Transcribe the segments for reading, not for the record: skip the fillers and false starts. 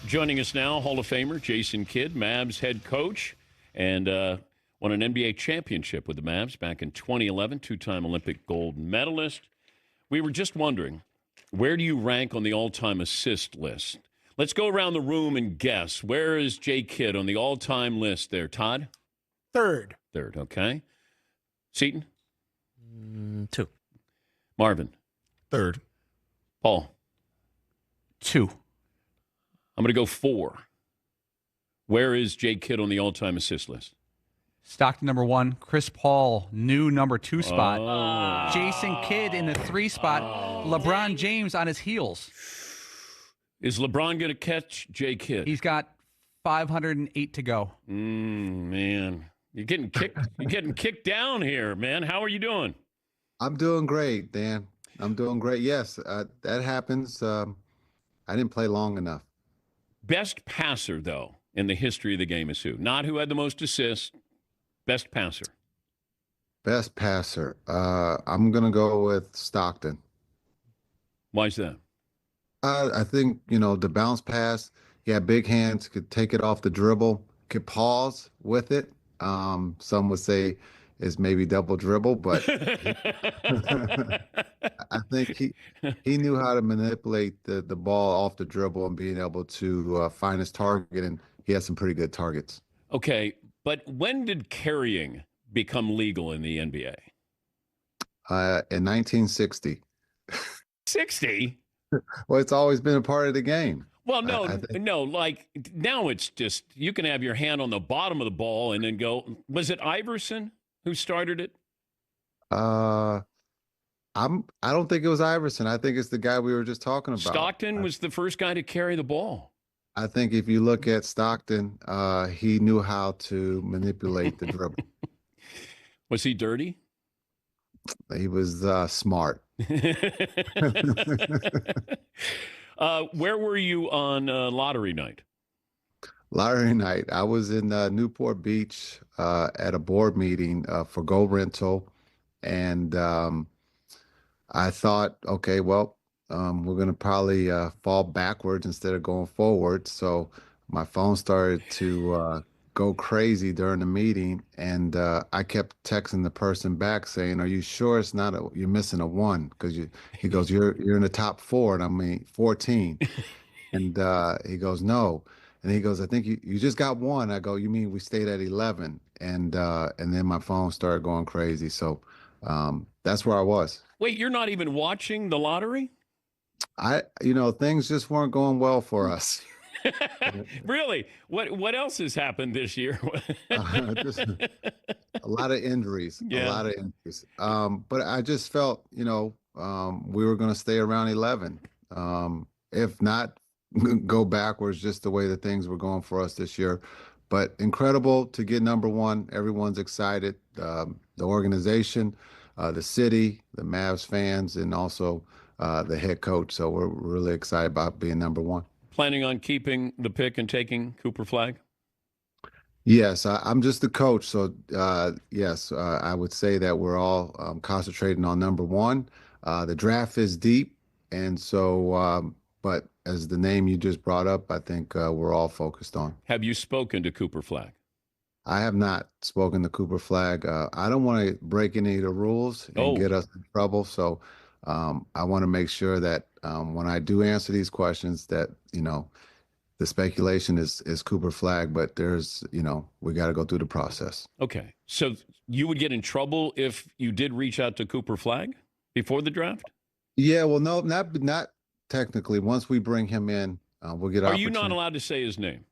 Joining us now, Hall of Famer Jason Kidd, Mavs head coach, and won an NBA championship with the Mavs back in 2011, two-time Olympic gold medalist. We were just wondering, where do you rank on the all-time assist list? Let's go around the room and guess. Where is J. Kidd on the all-time list there? Todd? Third, okay. Seton? 2. Marvin? Third. Paul? 2. I'm going to go 4. Where is J. Kidd on the all-time assist list? Stockton number 1, Chris Paul, new number 2 spot. Jason Kidd in the 3 spot. LeBron James on his heels. Is LeBron going to catch J. Kidd? He's got 508 to go. Man, you're getting kicked. You're getting kicked down here, man. How are you doing? I'm doing great, Dan. I'm doing great. Yes, that happens. I didn't play long enough. Best passer, though, in the history of the game is who? Not who had the most assists. Best passer. Best passer. I'm going to go with Stockton. Why is that? I think, the bounce pass, he had big hands, could take it off the dribble, could pause with it. Some would say it's maybe double dribble, but I think he knew how to manipulate the ball off the dribble and being able to find his target, and he had some pretty good targets. Okay, but when did carrying become legal in the NBA? In 1960. 60? Well, it's always been a part of the game. Well, no, like now it's just you can have your hand on the bottom of the ball and then go. Was it Iverson who started it? I don't think it was Iverson. I think it's the guy we were just talking about. Stockton was the first guy to carry the ball. I think if you look at Stockton, he knew how to manipulate the dribble. Was he dirty? He was smart. Where were you on lottery night? Lottery night. I was in Newport Beach at a board meeting for Go Rental. And I thought, okay, well, we're going to probably fall backwards instead of going forward. So my phone started to go crazy during the meeting. And I kept texting the person back saying, are you sure it's not you're missing a 1? Because he goes, you're in the top 4. And I mean, 14. And he goes, no. And he goes, I think you just got 1. I go, you mean we stayed at 11? And then my phone started going crazy. So that's where I was. Wait, you're not even watching the lottery? Things just weren't going well for us. Really? What else has happened this year? Just a lot of injuries. Yeah. A lot of injuries. But I just felt, we were going to stay around 11. If not, go backwards, just the way that things were going for us this year. But incredible to get number 1. Everyone's excited. The organization, the city, the Mavs fans, and also the head coach. So we're really excited about being number 1. Planning on keeping the pick and taking Cooper Flagg? Yes, I'm just the coach. So, yes, I would say that we're all concentrating on number 1. The draft is deep. And so, but as the name you just brought up, I think we're all focused on. Have you spoken to Cooper Flagg? I have not spoken to Cooper Flagg. I don't want to break any of the rules and get us in trouble. So I want to make sure that when I do answer these questions that, the speculation is Cooper Flagg, but there's, we got to go through the process. Okay. So you would get in trouble if you did reach out to Cooper Flagg before the draft? Yeah, well, no, not technically. Once we bring him in, we'll get. Are you not allowed to say his name?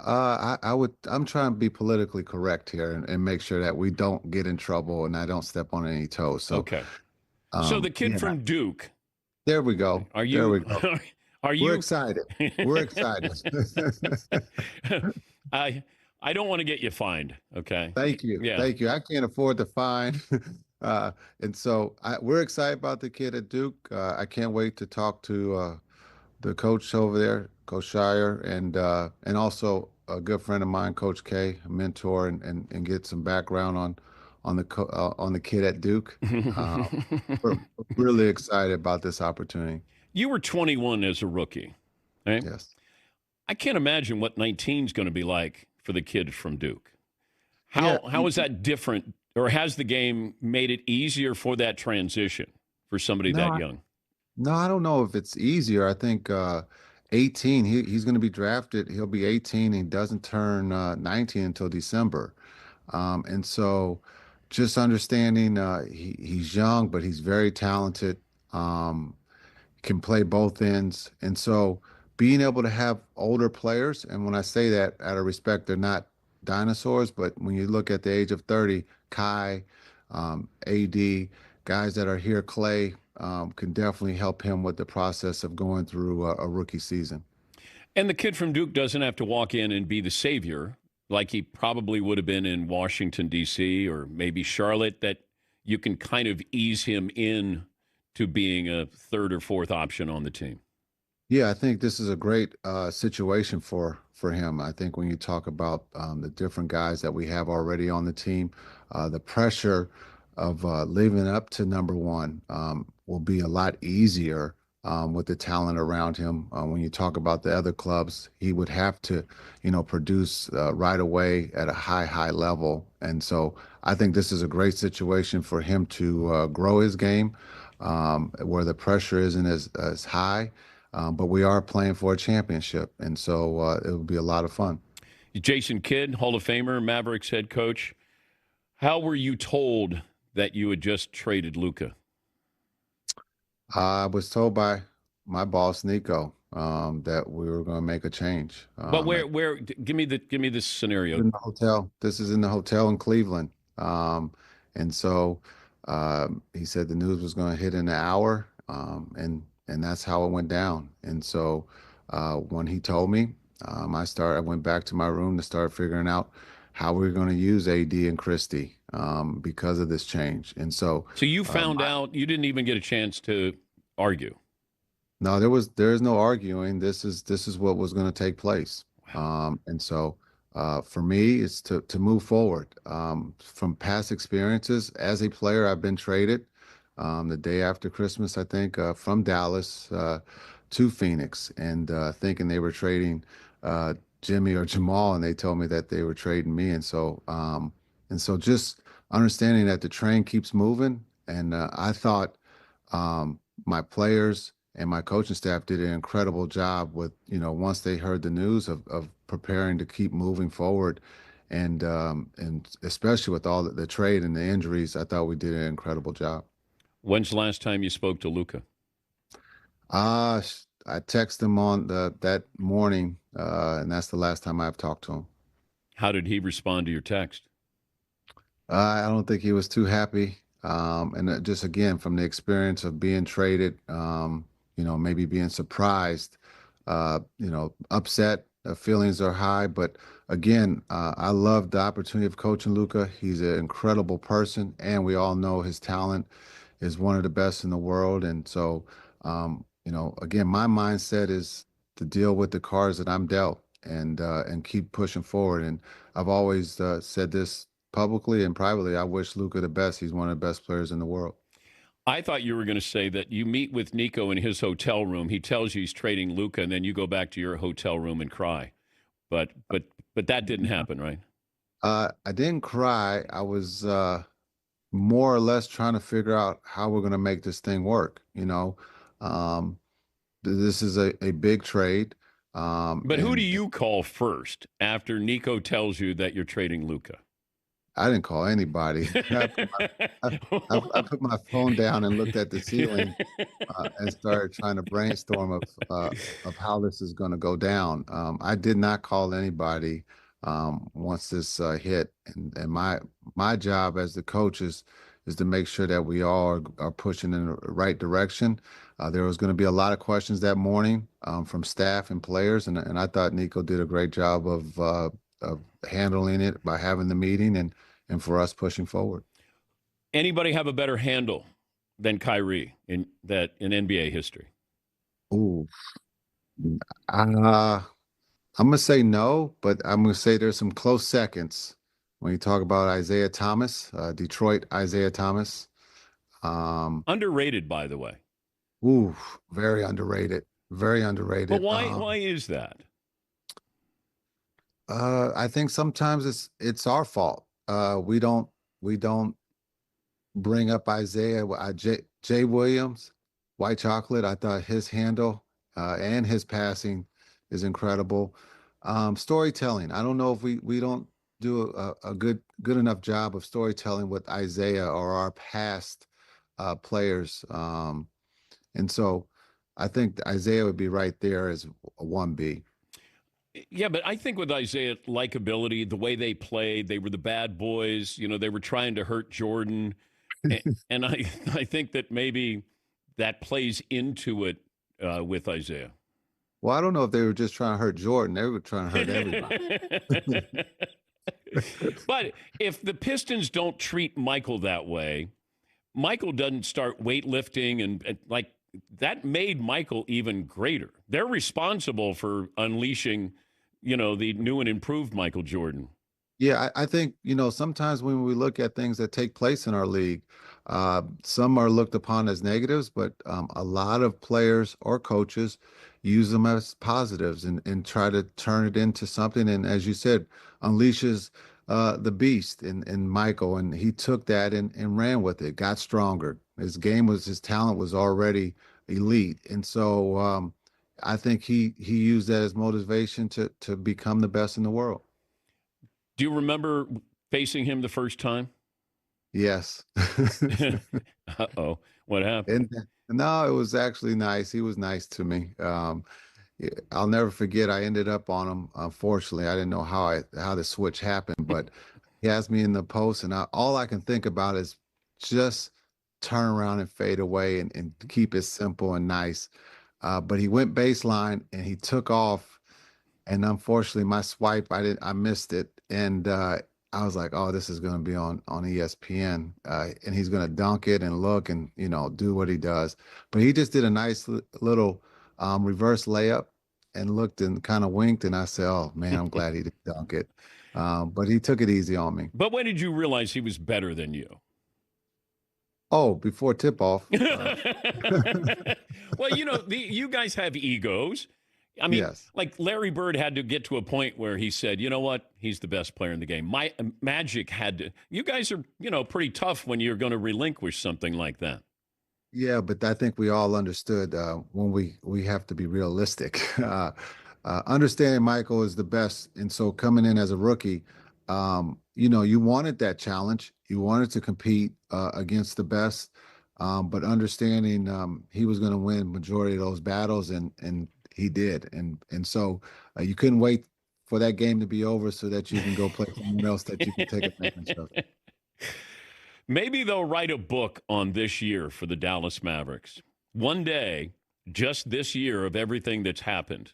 I'm trying to be politically correct here and make sure that we don't get in trouble and I don't step on any toes. So okay. So the kid from Duke. There we go. Are you? There we go. Are you? We're excited. We're excited. I don't want to get you fined. Okay. Thank you. Yeah. Thank you. I can't afford the fine. And so we're excited about the kid at Duke. I can't wait to talk to the coach over there, Coach Shire, and also a good friend of mine, Coach K, a mentor, and get some background on the kid at Duke. We're really excited about this opportunity. You were 21 as a rookie, right? Yes. I can't imagine what 19 is going to be like for the kid from Duke. Yeah. How is that different, or has the game made it easier for that transition for somebody No, that young? no, I don't know if it's easier. I think 18, he's going to be drafted. He'll be 18. He doesn't turn 19 until December. And so just understanding he's young, but he's very talented, can play both ends. And so being able to have older players, and when I say that out of respect, they're not dinosaurs, but when you look at the age of 30, Kai, AD, guys that are here, Clay, can definitely help him with the process of going through a rookie season. And the kid from Duke doesn't have to walk in and be the savior like he probably would have been in Washington, D.C., or maybe Charlotte, that you can kind of ease him in to being a third or fourth option on the team. Yeah, I think this is a great situation for him. I think when you talk about the different guys that we have already on the team, the pressure of living up to number one will be a lot easier with the talent around him. When you talk about the other clubs, he would have to, produce right away at a high level. And so I think this is a great situation for him to grow his game, where the pressure isn't as high. But we are playing for a championship, and so it will be a lot of fun. Jason Kidd, Hall of Famer, Mavericks head coach. How were you told that you had just traded Luka? I was told by my boss Nico that we were going to make a change. But where? Give me this scenario. In the hotel. This is in the hotel in Cleveland, and so he said the news was going to hit in an hour, and that's how it went down. And so when he told me, I went back to my room to start figuring out how we were going to use AD and Christie because of this change. And so you found out, you didn't even get a chance to argue. No, there is no arguing. This is what was going to take place. And so for me, it's to move forward. From past experiences as a player, I've been traded the day after Christmas, I think, from Dallas to Phoenix, and thinking they were trading Jimmy or Jamal, and they told me that they were trading me. And so just understanding that the train keeps moving, and I thought my players and my coaching staff did an incredible job with, once they heard the news of preparing to keep moving forward, and especially with all the trade and the injuries, I thought we did an incredible job. When's the last time you spoke to Luka? I texted him on that morning, and that's the last time I've talked to him. How did he respond to your text? I don't think he was too happy. And just again, from the experience of being traded, maybe being surprised, upset, feelings are high. But again, I love the opportunity of coaching Luka. He's an incredible person, and we all know his talent is one of the best in the world. And so, again, my mindset is to deal with the cards that I'm dealt, and keep pushing forward. And I've always said this publicly and privately. I wish Luka the best. He's one of the best players in the world. I thought you were going to say that you meet with Nico in his hotel room. He tells you he's trading Luka, and then you go back to your hotel room and cry. But that didn't happen, right? I didn't cry. I was more or less trying to figure out how we're going to make this thing work. This is a big trade. But who do you call first after Nico tells you that you're trading Luka? I didn't call anybody. I put my phone down and looked at the ceiling and started trying to brainstorm of how this is going to go down. I did not call anybody once this hit, and my job as the coach is to make sure that we all are pushing in the right direction. There was going to be a lot of questions that morning from staff and players, and I thought Nico did a great job of handling it by having the meeting and for us pushing forward. Anybody have a better handle than Kyrie in NBA history? Ooh, I'm gonna say no, but I'm gonna say there's some close seconds when you talk about Isaiah Thomas, Detroit Isaiah Thomas. Underrated, by the way. Ooh, very underrated. Very underrated. But why is that? I think sometimes it's our fault. We don't bring up Isaiah. Jay Williams, White Chocolate. I thought his handle and his passing is incredible. Storytelling. I don't know if we don't do a good enough job of storytelling with Isaiah or our past players. And so I think Isaiah would be right there as a 1B. Yeah, but I think with Isaiah, likability, the way they played, they were the bad boys. They were trying to hurt Jordan. And I think that maybe that plays into it with Isaiah. Well, I don't know if they were just trying to hurt Jordan. They were trying to hurt everybody. But if the Pistons don't treat Michael that way, Michael doesn't start weightlifting and like that made Michael even greater. They're responsible for unleashing, the new and improved Michael Jordan. Yeah, I think, sometimes when we look at things that take place in our league, some are looked upon as negatives, but a lot of players or coaches use them as positives and try to turn it into something. And as you said, unleashes the beast in Michael. And he took that and ran with it, got stronger. His talent was already elite. And so I think he used that as motivation to become the best in the world. Do you remember facing him the first time? Yes. Uh-oh. What happened? No, it was actually nice. He was nice to me. I'll never forget. I ended up on him. Unfortunately, I didn't know how the switch happened, but he has me in the post, and all I can think about is just turn around and fade away and keep it simple and nice. But he went baseline and he took off, and unfortunately, my swipe I missed it, and I was like, oh, this is going to be on ESPN, and he's going to dunk it and look and do what he does. But he just did a nice little reverse layup and looked and kind of winked, and I said, oh man, I'm glad he didn't dunk it. But he took it easy on me. But when did you realize he was better than you? Oh, before tip off. Well, you guys have egos. I mean, Yes. like Larry Bird had to get to a point where he said, you know what? He's the best player in the game. Magic had to. You guys are, pretty tough when you're going to relinquish something like that. Yeah, but I think we all understood when we have to be realistic. Understanding Michael is the best, and so coming in as a rookie, you wanted that challenge. You wanted to compete against the best, but understanding he was going to win majority of those battles, and he did, and so you couldn't wait for that game to be over so that you can go play someone else that you can take advantage of. Maybe they'll write a book on this year for the Dallas Mavericks. One day, just this year of everything that's happened.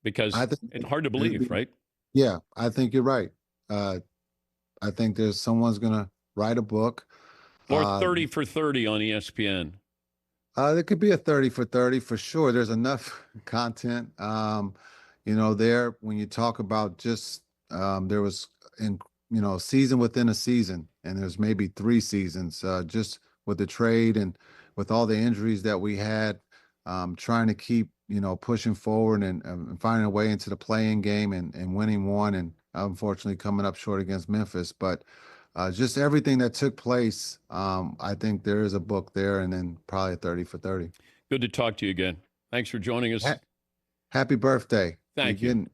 Because it's hard to believe, right? Yeah, I think you're right. I think someone's going to write a book. Or 30 for 30 on ESPN. There could be a 30 for 30 for sure. There's enough content. There when you talk about just there was season within a season, and there's maybe 3 seasons just with the trade and with all the injuries that we had, trying to keep pushing forward and finding a way into the play-in game and winning one, and unfortunately coming up short against Memphis. But just everything that took place, I think there is a book there, and then probably a 30 for 30. Good to talk to you again. Thanks for joining us. Happy birthday. Thank you.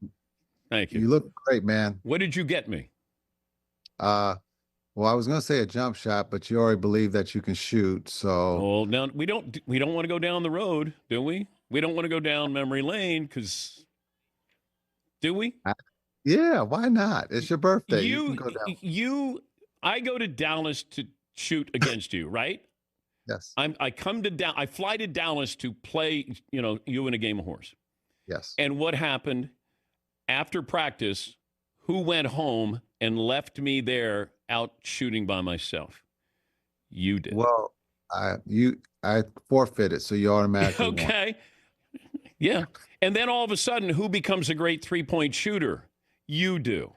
Thank you. You look great, man. What did you get me? Well, I was going to say a jump shot, but you already believe that you can shoot. So, well, now we don't want to go down the road, do we? We don't want to go down memory lane because, do we? Yeah, why not? It's your birthday. You can go down. I go to Dallas to shoot against you, right? Yes. I fly to Dallas to play, you in a game of horse. Yes. And what happened after practice? Who went home and left me there out shooting by myself? You did. Well, I forfeited, so you automatically okay. Yeah. And then all of a sudden, who becomes a great 3-point shooter? You do.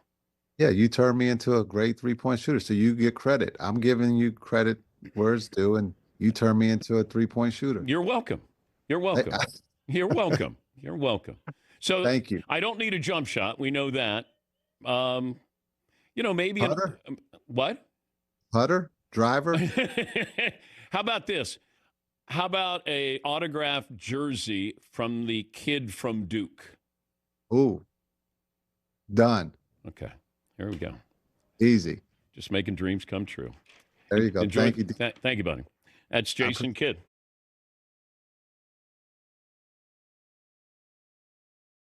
Yeah, you turned me into a great 3-point shooter, so you get credit. I'm giving you credit where it's due, and you turned me into a 3-point shooter. You're welcome. You're welcome. You're welcome. You're welcome. So thank you. I don't need a jump shot. We know that. Maybe Putter? What? Putter? Driver? How about this? How about a autographed jersey from the kid from Duke? Ooh. Done. Okay, here we go. Easy. Just making dreams come true. There you go. Enjoy, Thank you. thank you, buddy. That's Jason Kidd.